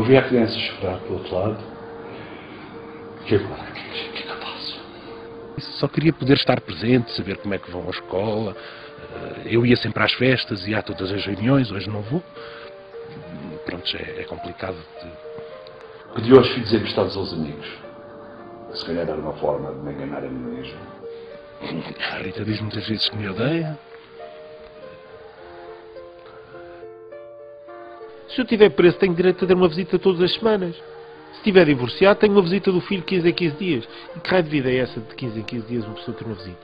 Eu vi a criança chorar do outro lado. E agora? O que é que eu faço? Só queria poder estar presente, saber como é que vão à escola. Eu ia sempre às festas, ia a todas as reuniões, hoje não vou. Pronto, é complicado. Pediu aos filhos emprestados aos amigos. Se calhar era uma forma de me enganar a mim mesmo. A Rita diz muitas vezes que me odeia. Se eu estiver preso, tenho direito a ter uma visita todas as semanas. Se estiver divorciado, tenho uma visita do filho 15 em 15 dias. E que raio de vida é essa de 15 em 15 dias uma pessoa ter uma visita?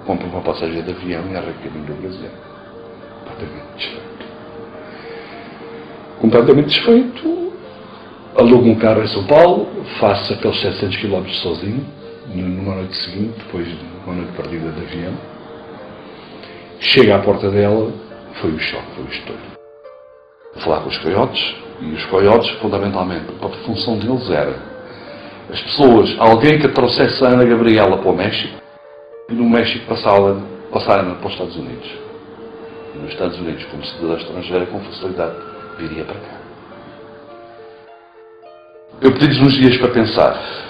Compro uma passagem de avião e arranquei-me do Brasil. Completamente desfeito. Completamente desfeito. Alugo um carro em São Paulo, faço aqueles 700 km sozinho, numa noite seguinte, depois de uma noite perdida de avião. Chego à porta dela, foi o choque, foi o estouro. Vou falar com os coiotes, e os coiotes, fundamentalmente, a função deles era as pessoas, alguém que trouxesse a Ana Gabriela para o México, e no México passarem para os Estados Unidos. E nos Estados Unidos, como cidadã estrangeira, com facilidade, viria para cá. Eu pedi-lhes uns dias para pensar.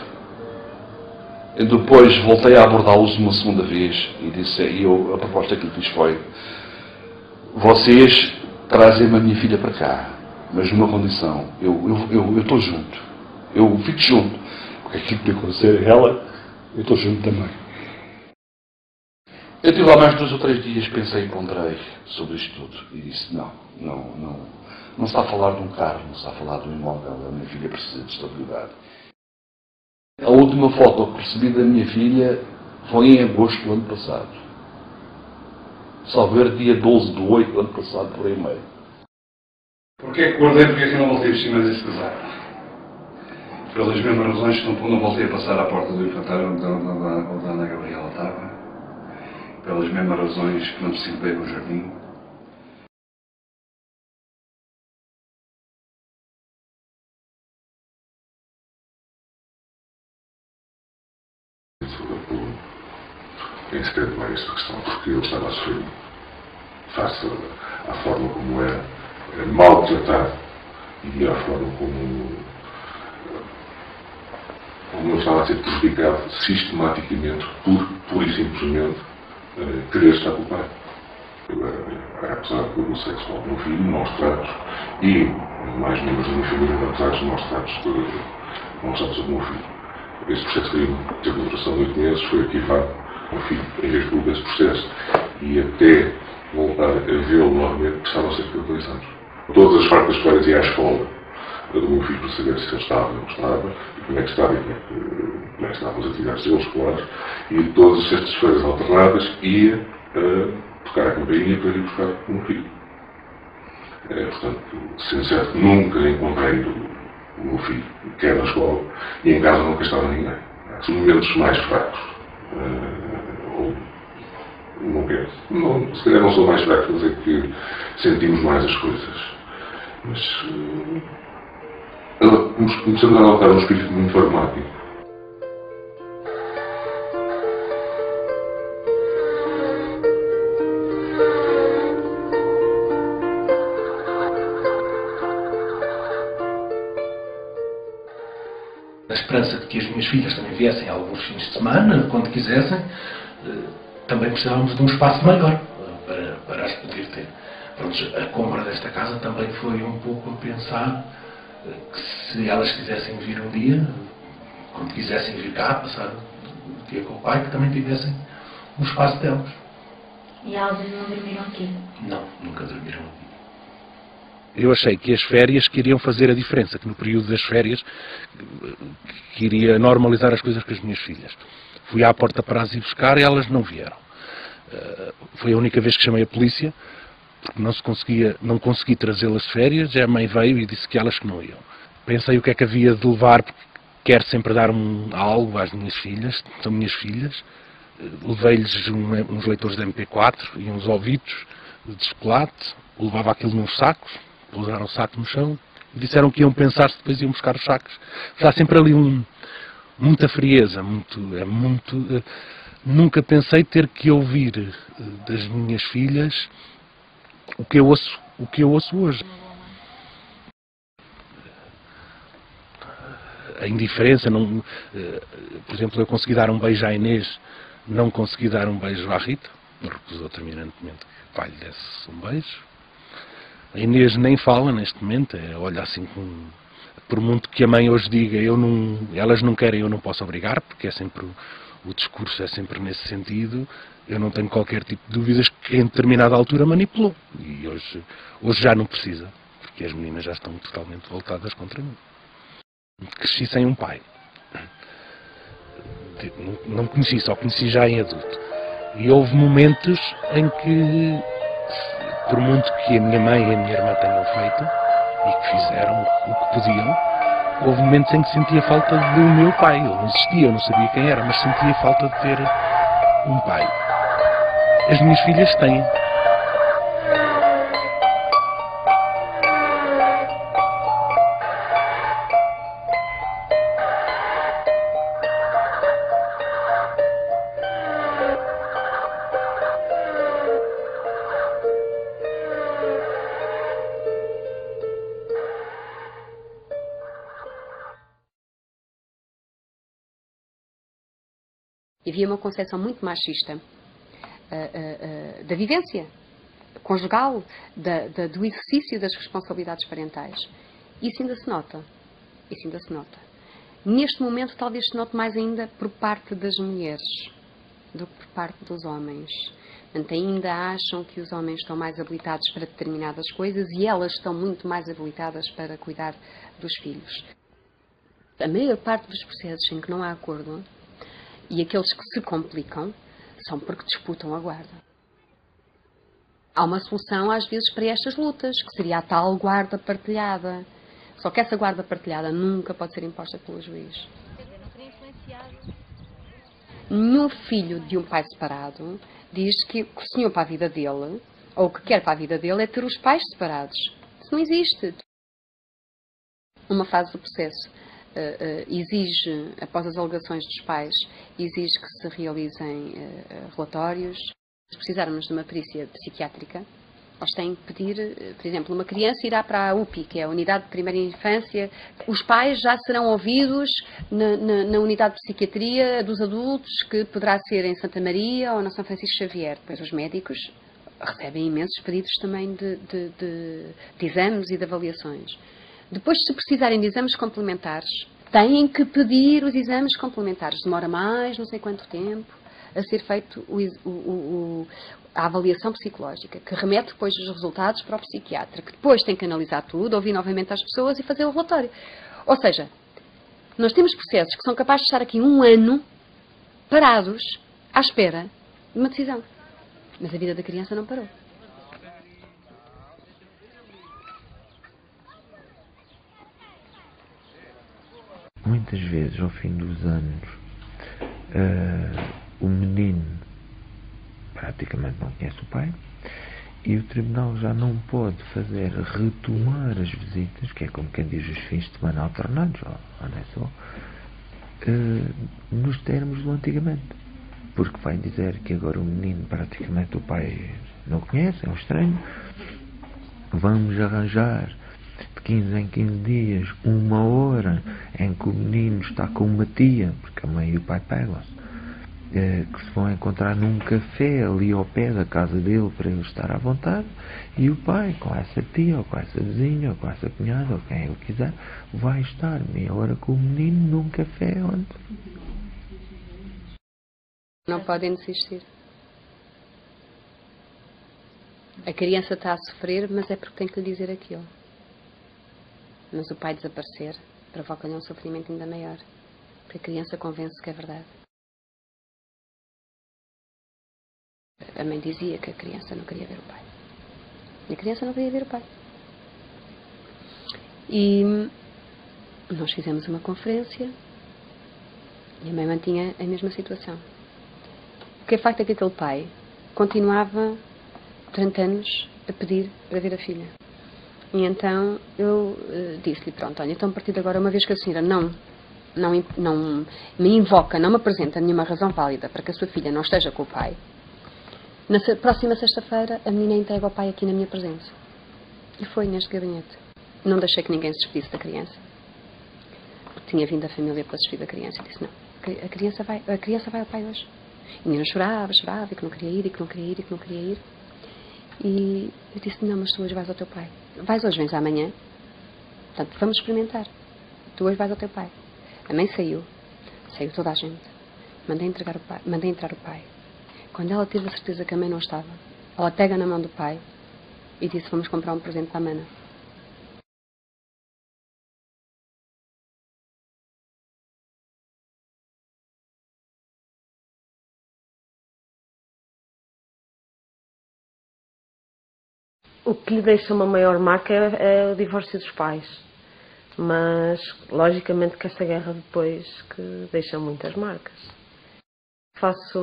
E depois voltei a abordá-los uma segunda vez e a proposta que lhe fiz foi: vocês trazem-me a minha filha para cá, mas numa condição, eu estou junto, eu fico junto, porque aquilo que acontecer a ela, eu estou junto também. Eu tive lá mais 2 ou 3 dias, pensei e ponderei sobre isto tudo e disse: não se está a falar de um carro, não se está a falar de um imóvel, a minha filha precisa de estabilidade. A última foto que recebi da minha filha foi em agosto do ano passado. Só ver dia 12/8 do ano passado por e-mail. Porquê é que guardei? Porque é que não voltei por cima desse casar? Pelas mesmas razões que não voltei a passar à porta do infantário onde a Ana Gabriela estava. Pelas mesmas razões que não participei no jardim. Quem se pede mais esta questão, porque ele estava a sofrer face à forma como era maltratado e à forma como ele estava a ser prejudicado sistematicamente por e simplesmente querer estar culpado. Apesar do sexo do meu filho, maus tratos, e mais membros da minha família, apesar dos maus tratos do meu filho. Esse processo teve uma duração de 8 meses, foi arquivado. O filho, em vez de esse processo, e até voltar a vê-lo novamente, prestava cerca de 2 anos. Todas as fartas feiras ia à escola do meu filho para saber se ele estava ou não estava, e como é que estava, e como é que estavam as atividades dele escolares, e todas as sextas-feiras alternadas ia tocar a campainha para ir buscar o meu filho. Portanto, sendo certo, nunca encontrei o meu filho, quer na escola, e em casa nunca estava ninguém. Os momentos mais fracos. Não quero. Se calhar não sou mais fraco, mas é que sentimos mais as coisas. Mas começamos a adotar um espírito muito pragmático. Na esperança de que as minhas filhas também viessem alguns fins de semana, quando quisessem, também precisávamos de um espaço maior para as poder ter. Pronto, a compra desta casa também foi um pouco a pensar que se elas quisessem vir um dia, quando quisessem vir cá, passar o dia com o pai, que também tivessem um espaço delas. E elas não dormiram aqui? Não, nunca dormiram aqui. Eu achei que as férias queriam fazer a diferença, que no período das férias queria normalizar as coisas com as minhas filhas. Fui à porta para as ir buscar e elas não vieram. Foi a única vez que chamei a polícia, porque não consegui trazê-las de férias. A mãe veio e disse que elas que não iam. Pensei o que é que havia de levar, porque quero sempre dar algo às minhas filhas, são minhas filhas. Levei-lhes uns leitores de MP4 e uns ovitos de chocolate, levava aquilo nos sacos, pousaram o saco no chão e disseram que iam pensar se depois iam buscar os sacos. Está sempre ali muita frieza, nunca pensei ter que ouvir das minhas filhas o que eu ouço hoje. A indiferença, não, por exemplo, eu consegui dar um beijo à Inês, não consegui dar um beijo à Rita, recusou terminantemente que o pai lhe desse um beijo. A Inês nem fala neste momento, olha assim com... Por muito que a mãe hoje diga, elas não querem, eu não posso obrigar, porque é sempre o discurso é sempre nesse sentido. Eu não tenho qualquer tipo de dúvidas que em determinada altura manipulou. E hoje já não precisa, porque as meninas já estão totalmente voltadas contra mim. Cresci sem um pai. Não conheci, só conheci já em adulto. E houve momentos em que, por muito que a minha mãe e a minha irmã tenham feito, e que fizeram o que podiam, houve momentos em que sentia falta do meu pai. Ele não existia, eu não sabia quem era, mas sentia falta de ter um pai. As minhas filhas têm. Havia uma concepção muito machista da vivência conjugal, do exercício das responsabilidades parentais. Isso ainda se nota. Isso ainda se nota. Neste momento, talvez se note mais ainda por parte das mulheres do que por parte dos homens. Portanto, ainda acham que os homens estão mais habilitados para determinadas coisas e elas estão muito mais habilitadas para cuidar dos filhos. A maior parte dos processos em que não há acordo e aqueles que se complicam são porque disputam a guarda. Há uma solução, às vezes, para estas lutas, que seria a tal guarda partilhada. Só que essa guarda partilhada nunca pode ser imposta pelo juiz. Nenhum filho de um pai separado diz que o senhor para a vida dele, ou o que quer para a vida dele, é ter os pais separados. Isso não existe. Uma fase do processo exige, após as alegações dos pais, exige que se realizem relatórios. Se precisarmos de uma perícia psiquiátrica, eles têm que pedir, por exemplo, uma criança irá para a UPI, que é a Unidade de Primeira Infância. Os pais já serão ouvidos na Unidade de Psiquiatria dos adultos, que poderá ser em Santa Maria ou na São Francisco Xavier. Depois os médicos recebem imensos pedidos também de exames e de avaliações. Depois, se precisarem de exames complementares, têm que pedir os exames complementares. Demora mais, não sei quanto tempo, a ser feito a avaliação psicológica, que remete depois os resultados para o psiquiatra, que depois tem que analisar tudo, ouvir novamente as pessoas e fazer o relatório. Ou seja, nós temos processos que são capazes de estar aqui 1 ano parados à espera de uma decisão. Mas a vida da criança não parou. Muitas vezes, ao fim dos anos, o menino praticamente não conhece o pai e o tribunal já não pode retomar as visitas, que é como quem diz os fins de semana alternados, ou não é só, nos termos do antigamente. Porque vai dizer que agora o menino praticamente o pai não conhece, é um estranho. Vamos arranjar de 15 em 15 dias, 1 hora em que o menino está com uma tia, porque a mãe e o pai pegam-se, que se vão encontrar num café ali ao pé da casa dele para ele estar à vontade, e o pai com essa tia, ou com essa vizinha, ou com essa cunhada, ou quem ele quiser, vai estar meia hora com o menino num café onde... Não podem desistir. A criança está a sofrer, mas é porque tem que lhe dizer aquilo. Mas o pai desaparecer provoca-lhe um sofrimento ainda maior. Porque a criança convence que é verdade. A mãe dizia que a criança não queria ver o pai. E a criança não queria ver o pai. E nós fizemos uma conferência e a mãe mantinha a mesma situação. O que é facto é que aquele pai continuava 30 anos a pedir para ver a filha. E então eu disse-lhe, pronto, olha, então a partir de agora, uma vez que a senhora não não me invoca, não me apresenta nenhuma razão válida para que a sua filha não esteja com o pai, na próxima sexta-feira a menina entrega ao pai aqui na minha presença. E foi neste gabinete. Não deixei que ninguém se despedisse da criança. Tinha vindo a família para se despedir da criança e disse, não, a criança vai ao pai hoje. E a menina chorava, e que não queria ir, e que não queria ir, e que não queria ir. E eu disse, não, mas tu hoje vais ao teu pai. Vais hoje, vens amanhã. Portanto, vamos experimentar. Tu hoje vais ao teu pai. A mãe saiu toda a gente. Mandei entrar o pai. Quando ela teve a certeza que a mãe não estava, ela pega na mão do pai e disse, vamos comprar um presente para a Mana. O que lhe deixa uma maior marca é o divórcio dos pais. Mas, logicamente, que essa guerra depois que deixa muitas marcas. Faço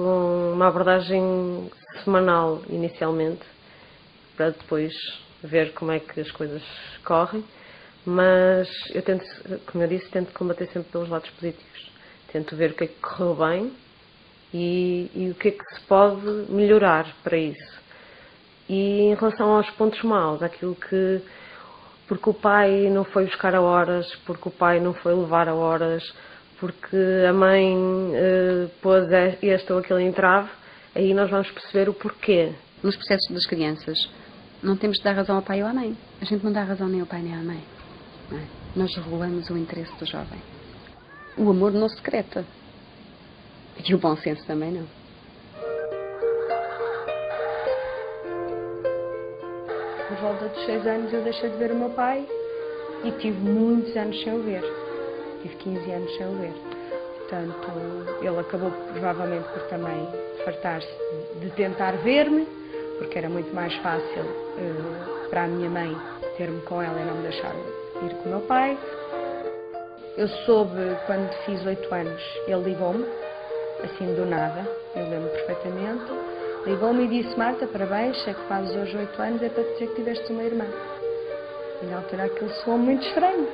uma abordagem semanal, inicialmente, para depois ver como é que as coisas correm. Mas eu tento, como eu disse, tento combater sempre pelos lados positivos. Tento ver o que é que correu bem e o que é que se pode melhorar para isso. E em relação aos pontos maus, aquilo que... Porque o pai não foi buscar a horas, porque o pai não foi levar a horas, porque a mãe pôs este ou aquele entrave, aí nós vamos perceber o porquê. Nos processos das crianças, não temos de dar razão ao pai ou à mãe. A gente não dá razão nem ao pai nem à mãe. Não é? Nós regulamos o interesse do jovem. O amor não se secreta. E o bom senso também não. Por volta dos 6 anos eu deixei de ver o meu pai e tive muitos anos sem o ver. Tive 15 anos sem o ver. Portanto, ele acabou provavelmente por também fartar-se de tentar ver-me, porque era muito mais fácil para a minha mãe ter-me com ela e não me deixar ir com o meu pai. Eu soube quando fiz 8 anos, ele ligou-me, assim do nada, eu lembro perfeitamente. Ligou-me e disse, Marta, parabéns, sei que fazes hoje 8 anos, é para dizer que tiveste uma irmã. E na altura aquilo soou muito estranho.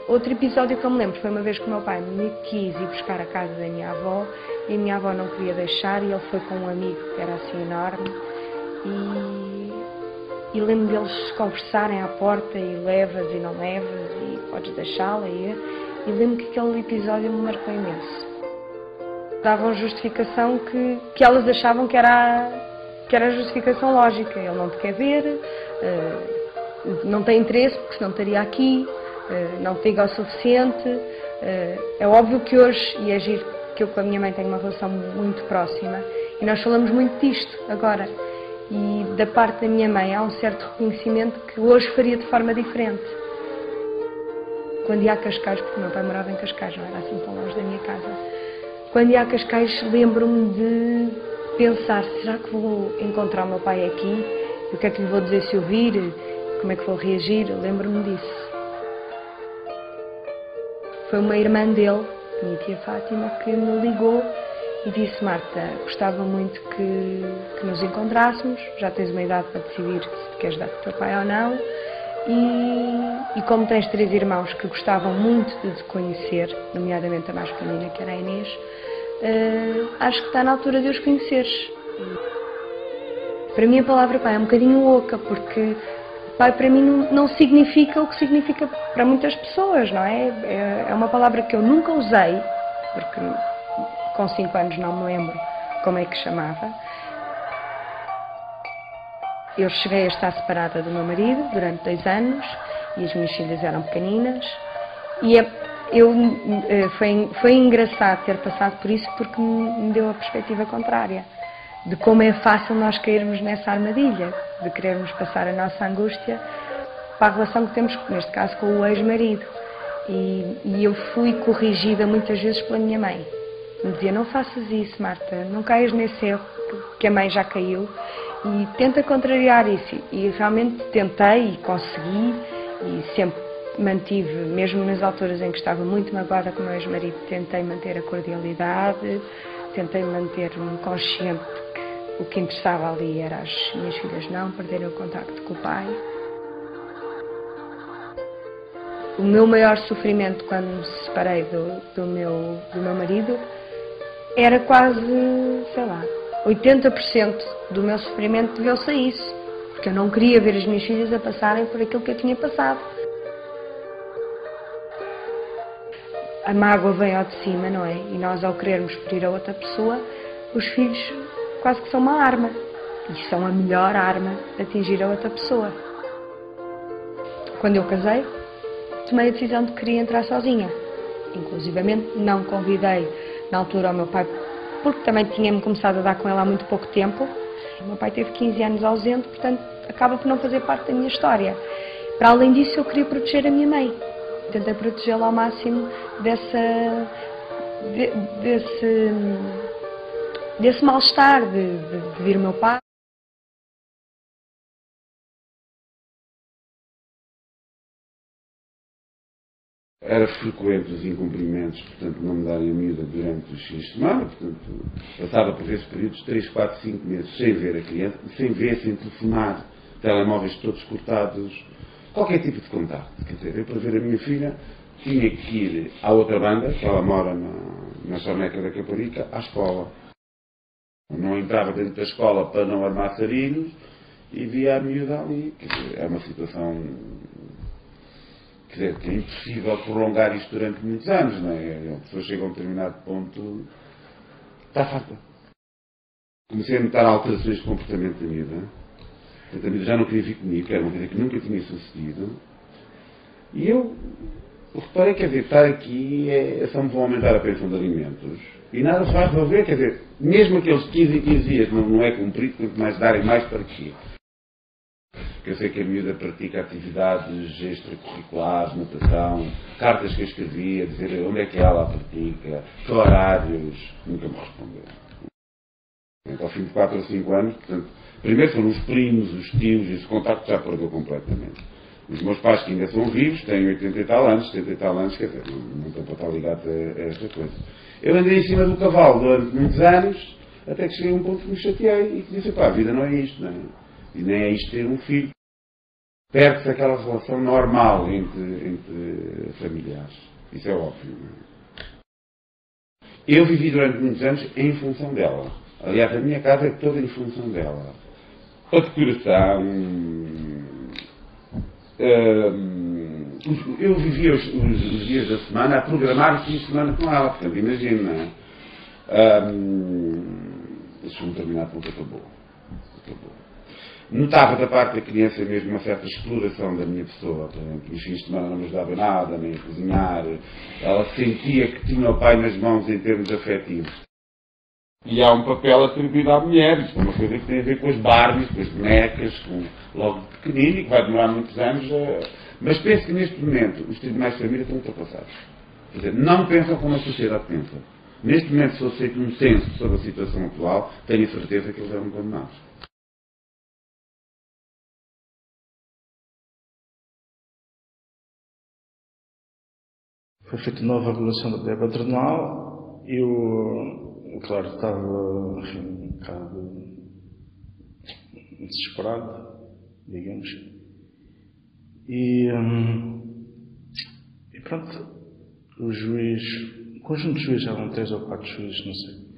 Outro episódio que eu me lembro foi uma vez que o meu pai me quis ir buscar a casa da minha avó e a minha avó não queria deixar e ele foi com um amigo que era assim enorme e lembro deles conversarem à porta e levas e não levas e podes deixá-la e lembro que aquele episódio me marcou imenso. Davam justificação que elas achavam que era a justificação lógica. Ele não te quer ver, não tem interesse porque senão estaria aqui, não te liga o suficiente. É óbvio que hoje, e é giro que eu com a minha mãe tenho uma relação muito próxima, e nós falamos muito disto agora. E da parte da minha mãe há um certo reconhecimento que hoje faria de forma diferente. Quando ia a Cascais, porque o meu pai morava em Cascais, não era assim tão longe da minha casa. Quando ia a Cascais, lembro-me de pensar, será que vou encontrar o meu pai aqui? E o que é que lhe vou dizer se o vir? Como é que vou reagir? Lembro-me disso. Foi uma irmã dele, minha tia Fátima, que me ligou e disse, Marta, gostava muito que nos encontrássemos, já tens uma idade para decidir se queres dar para o teu pai ou não. E como tens 3 irmãos que gostavam muito de te conhecer, nomeadamente a mais pequenina, que era a Inês, acho que está na altura de os conheceres. Para mim a palavra pai é um bocadinho oca, porque pai para mim não significa o que significa para muitas pessoas, não é? É uma palavra que eu nunca usei, porque com 5 anos não me lembro como é que chamava. Eu cheguei a estar separada do meu marido durante 2 anos e as minhas filhas eram pequeninas e foi engraçado ter passado por isso porque me deu a perspectiva contrária de como é fácil nós cairmos nessa armadilha, de querermos passar a nossa angústia para a relação que temos, neste caso, com o ex-marido. E eu fui corrigida muitas vezes pela minha mãe. Me dizia, não faças isso, Marta, não caias nesse erro que a mãe já caiu. E tenta contrariar isso. E realmente tentei e consegui e sempre mantive, mesmo nas alturas em que estava muito magoada com o meu ex-marido, tentei manter a cordialidade, tentei manter-me consciente que o que interessava ali era as minhas filhas não perderem o contacto com o pai. O meu maior sofrimento quando me separei do meu marido era quase, sei lá, 80% do meu sofrimento deveu-se a isso. Porque eu não queria ver as minhas filhas a passarem por aquilo que eu tinha passado. A mágoa vem ao de cima, não é? E nós, ao querermos ferir a outra pessoa, os filhos quase que são uma arma. E são a melhor arma de atingir a outra pessoa. Quando eu casei, tomei a decisão de que queria entrar sozinha. Inclusivamente, não convidei na altura o meu pai, porque também tinha-me começado a dar com ele há muito pouco tempo. O meu pai teve 15 anos ausente, portanto, acaba por não fazer parte da minha história. Para além disso, eu queria proteger a minha mãe. Tentei protegê-la ao máximo desse mal-estar de vir o meu pai. Era frequente os incumprimentos, portanto, não me darem a miúda durante os fins de semana, portanto, passava por esses períodos de 3, 4, 5 meses sem ver a criança, sem ver, sem telefonar, telemóveis todos cortados, qualquer tipo de contacto. Quer dizer, eu para ver a minha filha tinha que ir à outra banda, que ela mora na Soneca da Caparica, à escola. Não entrava dentro da escola para não armar sarilhos e via a miúda ali. Quer dizer, é uma situação... Quer dizer, que é impossível prolongar isto durante muitos anos, não é? A pessoa chega a um determinado ponto, está farta. Comecei a notar alterações de comportamento da miúda. Portanto, a miúda já não queria vir comigo, que era uma coisa que nunca tinha sucedido. E eu reparei, quer dizer, estar aqui só me vão aumentar a pensão de alimentos. E nada se vai resolver, quer dizer, mesmo aqueles 15 e 15 dias não é cumprido, quanto mais darem mais para quê? Eu sei que a miúda pratica atividades extracurriculares, natação, cartas que eu escrevia, dizer onde é que ela a pratica, que horários, nunca me respondeu. Então, ao fim de 4 ou 5 anos, portanto, primeiro foram os primos, os tios, esse contacto já perdeu completamente. Os meus pais, que ainda são vivos, têm 80 e tal anos, 70 e tal anos, quer dizer, não estão para estar ligados a esta coisa. Eu andei em cima do cavalo durante muitos anos, até que cheguei a um ponto que me chateei e que disse, pá, a vida não é isto, não é? E nem é isto ter um filho. Perde-se aquela relação normal entre familiares. Isso é óbvio. Não é? Eu vivi durante muitos anos em função dela. Aliás, a minha casa é toda em função dela. A decoração. Eu vivia os dias da semana a programar o fim de semana com ela. Portanto, imagina, não é? Isso num determinado ponto acabou. Notava da parte da criança mesmo uma certa exploração da minha pessoa. Portanto, os fins de semana não me ajudava nada, nem a cozinhar. Ela sentia que tinha o pai nas mãos em termos afetivos. E há um papel atribuído à mulher. Isto é uma coisa que tem a ver com as Barbies, com as bonecas, logo de pequenino, e que vai demorar muitos anos. Mas penso que neste momento os tribunais de família estão ultrapassados. Quer dizer, não pensam como a sociedade pensa. Neste momento, se eu aceito um censo sobre a situação atual, tenho a certeza que eles eram condenados. Foi feita nova regulação da ideia patronal e eu, claro, estava, enfim, um bocado desesperado, digamos. E pronto, o juiz, o conjunto de juízes, eram 3 ou 4 juízes, não sei,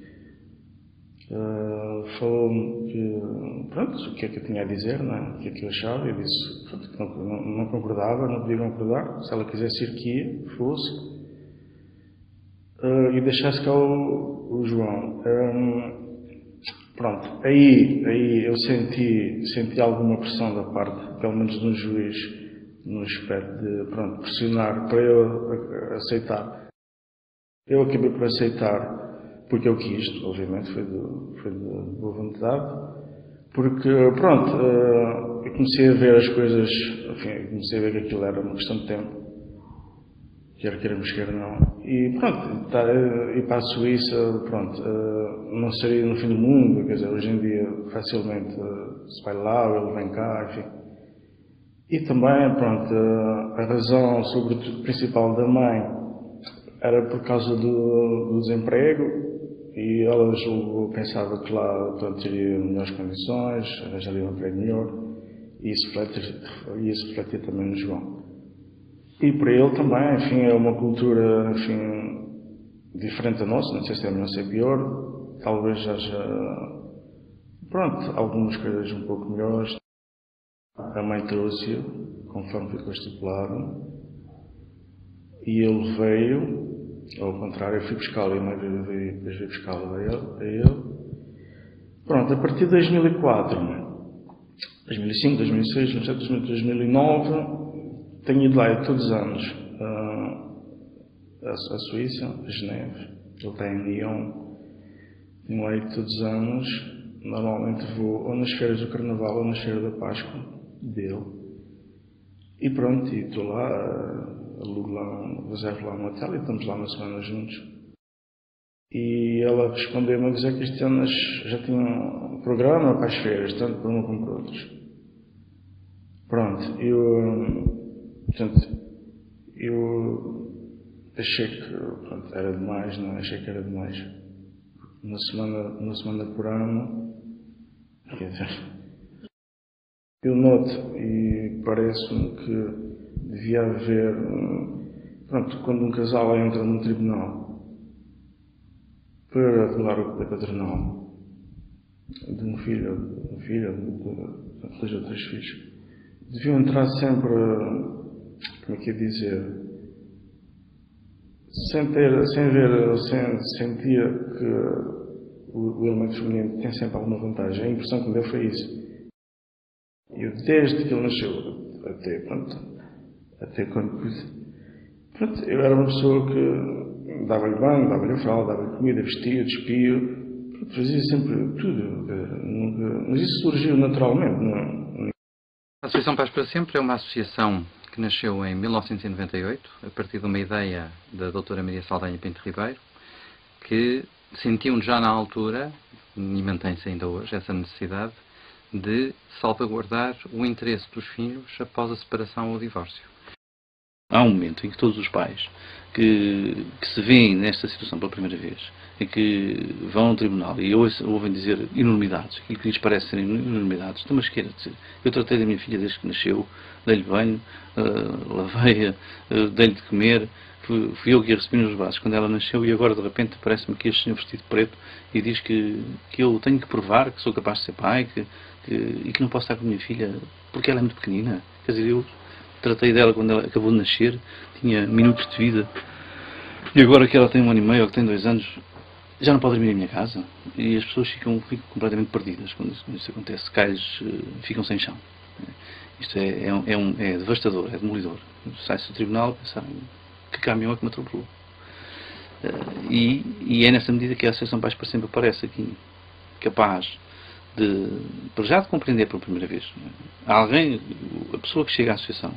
falou-me que, pronto, o que é que eu tinha a dizer, não é? O que é que eu achava. Eu disse, pronto, que não concordava, não podia concordar. Se ela quisesse ir, que ia, fosse. E deixasse cá o João. Pronto, aí eu senti alguma pressão da parte, pelo menos de um juiz, no aspecto de, pronto, pressionar para eu aceitar. Eu acabei por aceitar, porque eu quis, obviamente, foi de boa vontade, porque, pronto, eu comecei a ver as coisas, enfim, comecei a ver que aquilo era uma questão de tempo, quer queiramos, quer não, e pronto, ir para a Suíça, pronto, não seria no fim do mundo, quer dizer, hoje em dia facilmente se vai lá, ele vem cá, enfim. E também, pronto, a razão, sobretudo, principal da mãe era por causa do desemprego, e ela pensava que lá, portanto, teria melhores condições, arranjaria um emprego melhor, e isso refletia também no João. E para ele também, enfim, é uma cultura, enfim, diferente da nossa, não sei se é melhor ou se é pior, talvez haja, pronto, algumas coisas um pouco melhores. A mãe trouxe-o, conforme ficou estipulado, e ele veio, ao contrário, eu fui buscá-lo e a mãe veio buscá-lo a ele. Pronto, a partir de 2004, 2005, 2006, 2007, 2009, tenho ido lá todos os anos à Suíça, a Geneve. Ele está em Lyon. Tenho lá ido todos os anos. Normalmente vou ou nas férias do Carnaval ou nas férias da Páscoa dele. E pronto, e estou lá, alugo lá, reservo lá um hotel e estamos lá uma semana juntos. E ela respondeu-me a dizer que este ano já tinha um programa para as férias, tanto para um como para outros. Pronto, eu achei que pronto, era demais, não achei que era demais. Uma semana por ano, quer dizer, eu noto e parece-me que devia haver, pronto, quando um casal entra num tribunal para regular o poder paternal de um filho, de dois ou três filhos, deviam entrar sempre, como é que é dizer, sentia que o elemento feminino tem sempre alguma vantagem. A impressão que me deu foi isso. Eu, desde que ele nasceu, até quando pronto, eu era uma pessoa que dava-lhe banho, dava-lhe fralda, dava-lhe comida, vestia, despia, fazia sempre tudo. Mas isso surgiu naturalmente. A Associação Pais para Sempre é uma associação que nasceu em 1998, a partir de uma ideia da doutora Maria Saldanha Pinto Ribeiro, que sentiu já na altura, e mantém-se ainda hoje, essa necessidade de salvaguardar o interesse dos filhos após a separação ou o divórcio. Há um momento em que todos os pais que se veem nesta situação pela primeira vez e que vão ao tribunal e ouvem dizer enormidades e que lhes parece serem enormidades, então, mas queira dizer, eu tratei da minha filha desde que nasceu, dei-lhe banho, lavei-a, dei-lhe de comer, fui eu que a recebi nos braços quando ela nasceu e agora de repente parece-me que este senhor vestido de preto e diz que eu tenho que provar que sou capaz de ser pai e que não posso estar com a minha filha porque ela é muito pequenina. Quer dizer, eu tratei dela quando ela acabou de nascer, tinha minutos de vida, e agora que ela tem 1 ano e meio ou que tem 2 anos, já não pode dormir em minha casa, e as pessoas ficam completamente perdidas quando isso acontece, ficam sem chão. Isto é devastador, é demolidor. Sai-se do tribunal a pensar que caminhão é que me atropelou. E é nessa medida que a Associação Pais para Sempre aparece aqui, capaz de já de compreender pela primeira vez. A pessoa que chega à associação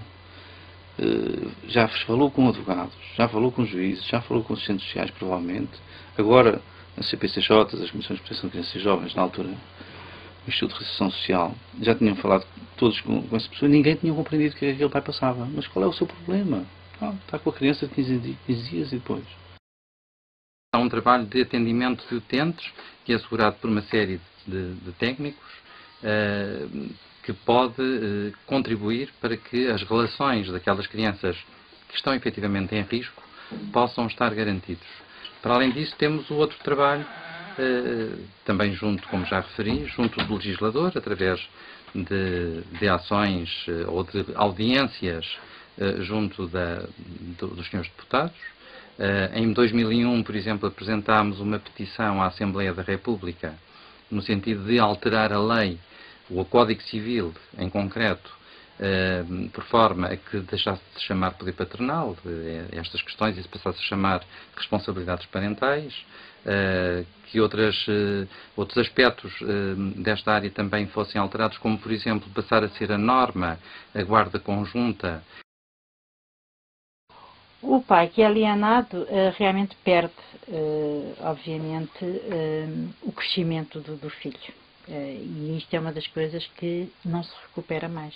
já falou com advogados, já falou com juízes, já falou com assistentes sociais, provavelmente. Agora, as CPCJ, as Comissões de Proteção de Crianças e Jovens, na altura, o Instituto de Recepção Social, já tinham falado todos com essa pessoa e ninguém tinha compreendido o que aquele pai passava. Mas qual é o seu problema? Está com a criança de 15 dias e depois. Há um trabalho de atendimento de utentes que é assegurado por uma série de técnicos que pode contribuir para que as relações daquelas crianças que estão efetivamente em risco possam estar garantidos. Para além disso, temos o outro trabalho, também junto, como já referi, junto do legislador, através de ações ou de audiências junto dos senhores deputados. Em 2001, por exemplo, apresentámos uma petição à Assembleia da República no sentido de alterar a lei, o Código Civil, em concreto, por forma a que deixasse de se chamar poder paternal estas questões e se passasse a chamar responsabilidades parentais, que outros aspectos desta área também fossem alterados, como, por exemplo, passar a ser a norma a guarda conjunta. O pai que é alienado realmente perde, obviamente, o crescimento do filho. E isto é uma das coisas que não se recupera mais.